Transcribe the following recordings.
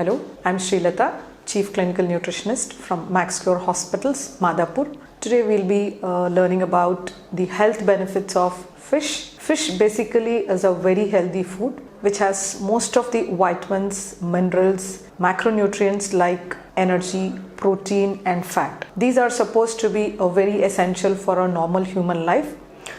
Hello, I'm Srilata, Chief Clinical Nutritionist from MaxCure Hospitals, Madhapur. Today we'll be learning about the health benefits of fish. Fish basically is a very healthy food which has most of the vitamins, minerals, macronutrients like energy, protein and fat. These are supposed to be very essential for a normal human life.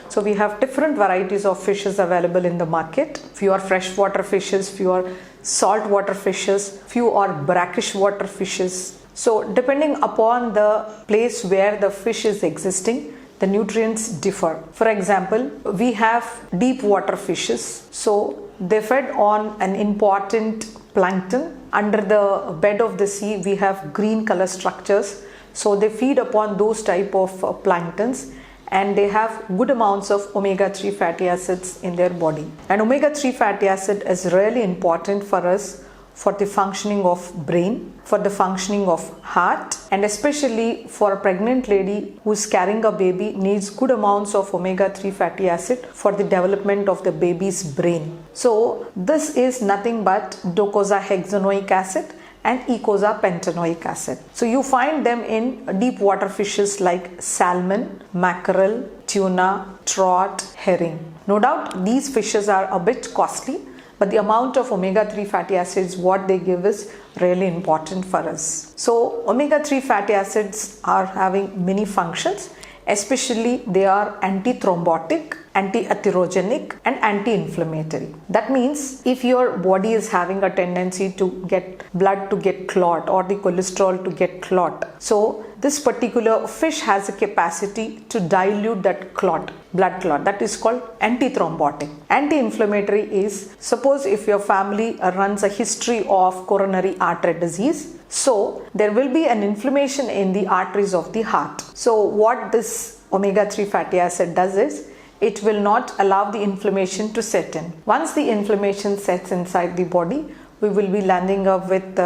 So we have different varieties of fishes available in the market. Few are freshwater fishes, few are saltwater fishes, few are brackish water fishes. So depending upon the place where the fish is existing, the nutrients differ. For example, we have deep water fishes. So they fed on an important plankton. Under the bed of the sea, we have green color structures. So they feed upon those type of planktons, and they have good amounts of omega-3 fatty acids in their body. And omega-3 fatty acid is really important for us for the functioning of brain, for the functioning of heart, and especially for a pregnant lady who is carrying a baby needs good amounts of omega-3 fatty acid for the development of the baby's brain. So this is nothing but docosahexaenoic acid and eicosapentaenoic acid. So you find them in deep water fishes like salmon, mackerel, tuna, trout, herring. No doubt these fishes are a bit costly, but the amount of omega-3 fatty acids what they give is really important for us. So omega-3 fatty acids are having many functions, especially they are antithrombotic, anti-atherogenic and anti-inflammatory. That means if your body is having a tendency to get blood to get clot or the cholesterol to get clot, so this particular fish has a capacity to dilute that clot, blood clot. That is called antithrombotic. Anti-inflammatory is, suppose if your family runs a history of coronary artery disease, so there will be an inflammation in the arteries of the heart. So what this omega-3 fatty acid does is, it will not allow the inflammation to set in. Once the inflammation sets inside the body, we will be landing up with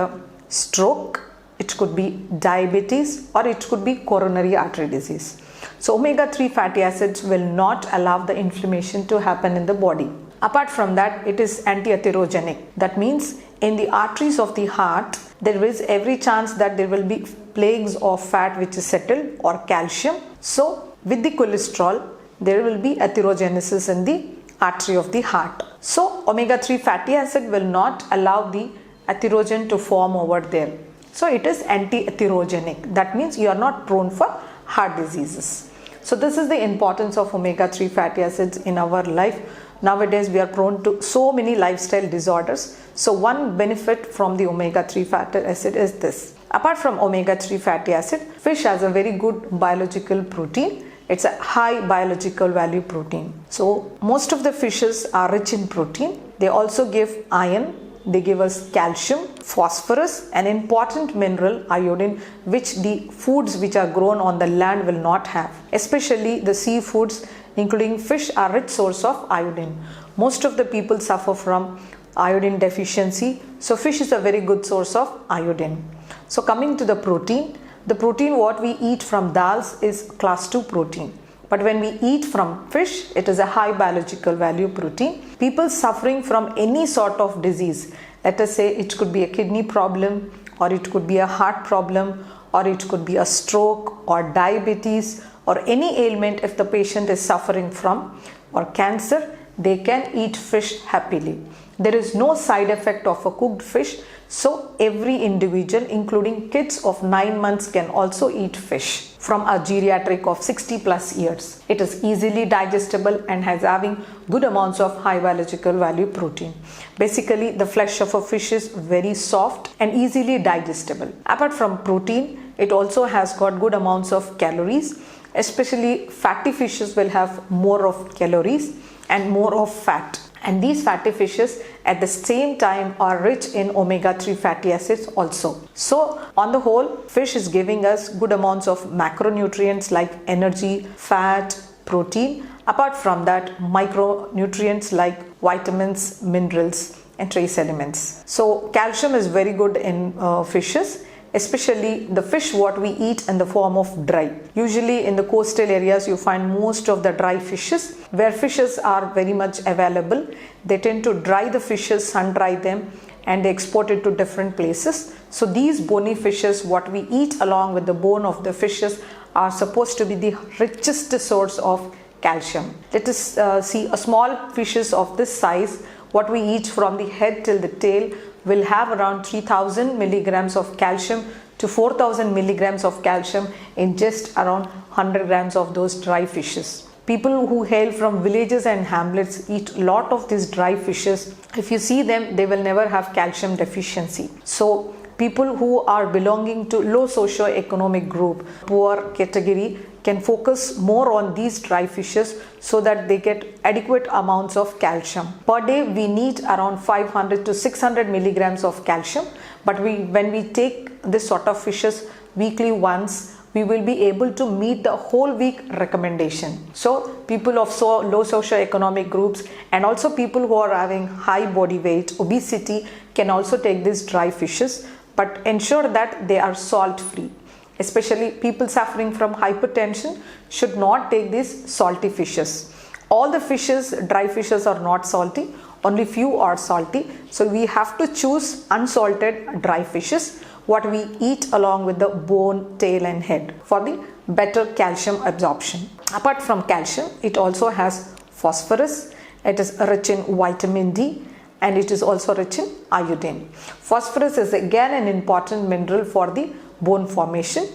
stroke, it could be diabetes, or it could be coronary artery disease. So omega-3 fatty acids will not allow the inflammation to happen in the body. Apart from that, it is anti-atherogenic. That means in the arteries of the heart, there is every chance that there will be plaques of fat which is settled or calcium. So with the cholesterol, there will be atherogenesis in the artery of the heart. So omega-3 fatty acid will not allow the atherogen to form over there. So it is anti-atherogenic. That means you are not prone for heart diseases. So this is the importance of omega-3 fatty acids in our life. Nowadays we are prone to so many lifestyle disorders. So one benefit from the omega-3 fatty acid is this. Apart from omega-3 fatty acid, fish has a very good biological protein. It's a high biological value protein. So most of the fishes are rich in protein. They also give iron. They give us calcium, phosphorus, an important mineral, iodine, which the foods which are grown on the land will not have. Especially the seafoods, including fish, are rich source of iodine. Most of the people suffer from iodine deficiency. So fish is a very good source of iodine. So coming to the protein what we eat from dals is class 2 protein. But when we eat from fish, it is a high biological value protein. People suffering from any sort of disease, let us say it could be a kidney problem, or it could be a heart problem, or it could be a stroke or diabetes or any ailment if the patient is suffering from, or cancer, they can eat fish happily. There is no side effect of a cooked fish. So every individual, including kids of 9 months, can also eat fish from a geriatric of 60 plus years. It is easily digestible and has having good amounts of high biological value protein. Basically, the flesh of a fish is very soft and easily digestible. Apart from protein, it also has got good amounts of calories. Especially fatty fishes will have more of calories and more of fat. And these fatty fishes at the same time are rich in omega-3 fatty acids also. So on the whole, fish is giving us good amounts of macronutrients like energy, fat, protein. Apart from that, micronutrients like vitamins, minerals and trace elements. So calcium is very good in fishes, especially the fish what we eat in the form of dry. Usually in the coastal areas you find most of the dry fishes. Where fishes are very much available, they tend to dry the fishes, sun dry them, and they export it to different places. So these bony fishes what we eat along with the bone of the fishes are supposed to be the richest source of calcium. Let us see a small fishes of this size what we eat from the head till the tail will have around 3000 milligrams of calcium to 4000 milligrams of calcium in just around 100 grams of those dry fishes. People who hail from villages and hamlets eat a lot of these dry fishes. If you see them, they will never have calcium deficiency. So people who are belonging to low socio-economic group, poor category, can focus more on these dry fishes so that they get adequate amounts of calcium. Per day we need around 500 to 600 milligrams of calcium, but when we take this sort of fishes weekly once, we will be able to meet the whole week recommendation. So people of low socio-economic groups and also people who are having high body weight, obesity can also take these dry fishes, but ensure that they are salt free. Especially people suffering from hypertension should not take these salty fishes. All the fishes, dry fishes are not salty, only few are salty. So we have to choose unsalted dry fishes what we eat along with the bone, tail and head for the better calcium absorption. Apart from calcium, it also has phosphorus. It is rich in vitamin D and it is also rich in iodine. Phosphorus is again an important mineral for the bone formation.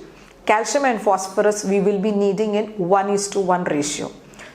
Calcium and phosphorus we will be needing in 1:1 ratio.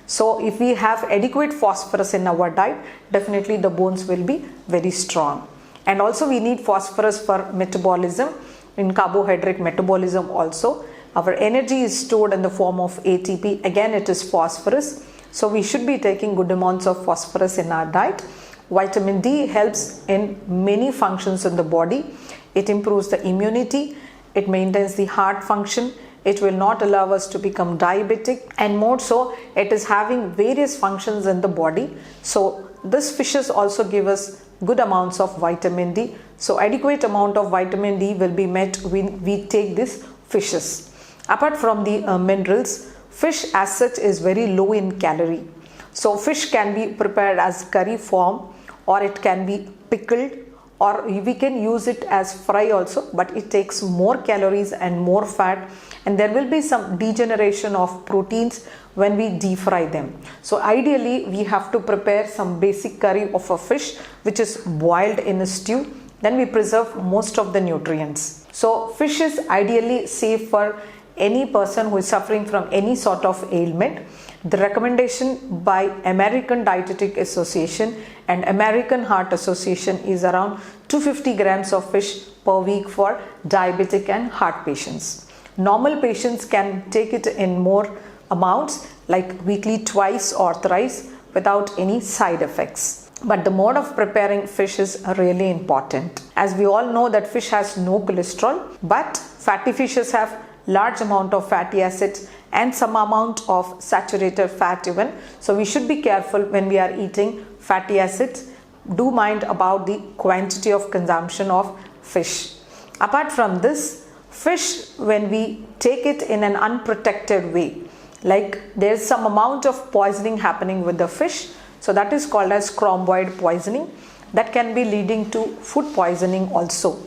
So if we have adequate phosphorus in our diet, definitely the bones will be very strong. And also we need phosphorus for metabolism, in carbohydrate metabolism also. Our energy is stored in the form of ATP. Again it is phosphorus. So we should be taking good amounts of phosphorus in our diet. Vitamin D helps in many functions in the body. It improves the immunity. It maintains the heart function. It will not allow us to become diabetic, and more so it is having various functions in the body. So this fishes also give us good amounts of vitamin D. So adequate amount of vitamin D will be met when we take these fishes. Apart from the minerals, fish as such is very low in calorie. So fish can be prepared as curry form, or it can be pickled, or we can use it as fry also, but it takes more calories and more fat, and there will be some degeneration of proteins when we deep fry them. So ideally we have to prepare some basic curry of a fish which is boiled in a stew, then we preserve most of the nutrients. So fish is ideally safe for any person who is suffering from any sort of ailment. The recommendation by American Dietetic Association and American Heart Association is around 250 grams of fish per week for diabetic and heart patients. Normal patients can take it in more amounts, like weekly twice or thrice, without any side effects. But the mode of preparing fish is really important. As we all know that fish has no cholesterol, but fatty fishes have large amount of fatty acids and some amount of saturated fat even. So we should be careful when we are eating fatty acids. Do mind about the quantity of consumption of fish. Apart from this, fish, when we take it in an unprotected way, like there's some amount of poisoning happening with the fish, so that is called as cromboid poisoning. That can be leading to food poisoning also.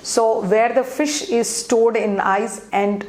So where the fish is stored in ice and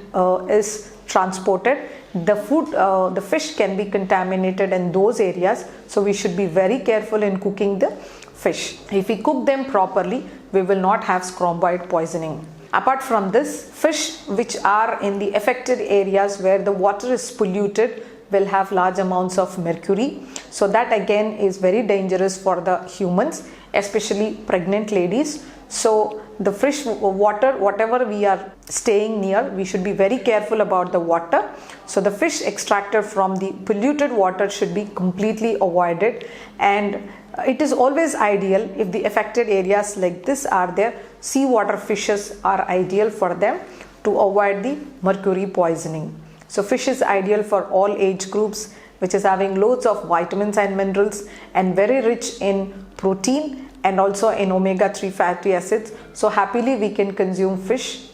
is transported, the fish can be contaminated in those areas. So we should be very careful in cooking the fish. If we cook them properly, we will not have cromboid poisoning. Apart from this, fish which are in the affected areas where the water is polluted will have large amounts of mercury. So that again is very dangerous for the humans, especially pregnant ladies. So the fresh water, whatever we are staying near, we should be very careful about the water. So the fish extracted from the polluted water should be completely avoided, and it is always ideal if the affected areas like this are there, seawater fishes are ideal for them to avoid the mercury poisoning. So fish is ideal for all age groups, which is having loads of vitamins and minerals and very rich in protein and also in omega-3 fatty acids. So happily we can consume fish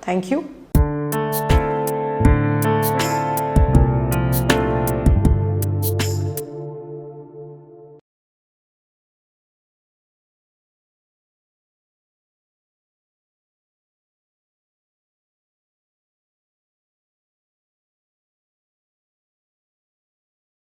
Thank you.